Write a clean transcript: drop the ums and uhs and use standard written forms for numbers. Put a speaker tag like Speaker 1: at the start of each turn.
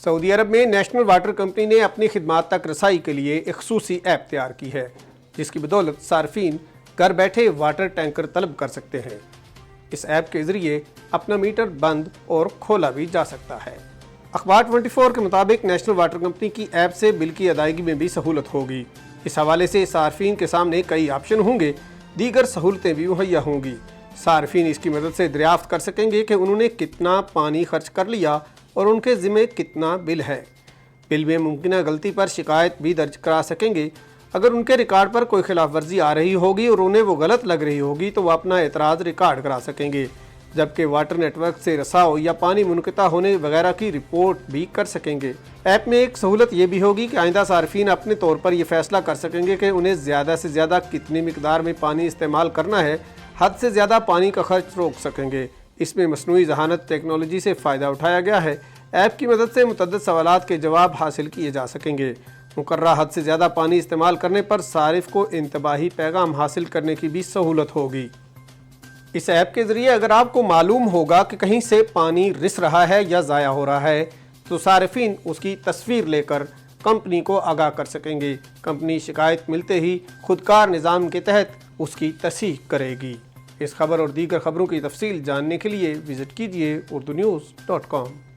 Speaker 1: سعودی عرب میں national water company نے اپنی خدمات تک رسائی کے لیے ایک خصوصی ایپ تیار کی ہے، جس کی بدولت صارفین گھر بیٹھے واٹر ٹینکر طلب کر سکتے ہیں۔ اس ایپ کے ذریعے اپنا میٹر بند اور کھولا بھی جا سکتا ہے۔ اخبار 24 کے مطابق نیشنل واٹر کمپنی کی ایپ سے بل کی ادائیگی میں بھی سہولت ہوگی۔ اس حوالے سے صارفین کے سامنے کئی آپشن ہوں گے، دیگر سہولتیں بھی مہیا ہوں گی۔ صارفین اس کی مدد سے دریافت کر سکیں گے کہ انہوں نے کتنا پانی خرچ کر لیا اور ان کے ذمہ کتنا بل ہے۔ بل میں ممکنہ غلطی پر شکایت بھی درج کرا سکیں گے۔ اگر ان کے ریکارڈ پر کوئی خلاف ورزی آ رہی ہوگی اور انہیں وہ غلط لگ رہی ہوگی تو وہ اپنا اعتراض ریکارڈ کرا سکیں گے، جبکہ واٹر نیٹ ورک سے رساؤ یا پانی منقطع ہونے وغیرہ کی رپورٹ بھی کر سکیں گے۔ ایپ میں ایک سہولت یہ بھی ہوگی کہ آئندہ صارفین اپنے طور پر یہ فیصلہ کر سکیں گے کہ انہیں زیادہ سے زیادہ کتنی مقدار میں پانی استعمال کرنا ہے، حد سے زیادہ پانی کا خرچ روک سکیں گے۔ اس میں مصنوعی ذہانت ٹیکنالوجی سے فائدہ اٹھایا گیا ہے۔ ایپ کی مدد سے متعدد سوالات کے جواب حاصل کیے جا سکیں گے۔ مقررہ حد سے زیادہ پانی استعمال کرنے پر صارف کو انتباہی پیغام حاصل کرنے کی بھی سہولت ہوگی۔ اس ایپ کے ذریعے اگر آپ کو معلوم ہوگا کہ کہیں سے پانی رس رہا ہے یا ضائع ہو رہا ہے تو صارفین اس کی تصویر لے کر کمپنی کو آگاہ کر سکیں گے۔ کمپنی شکایت ملتے ہی خودکار نظام کے تحت اس کی تصحیح کرے گی۔ اس خبر اور دیگر خبروں کی تفصیل جاننے کے لیے وزٹ کیجیے urdunews.com۔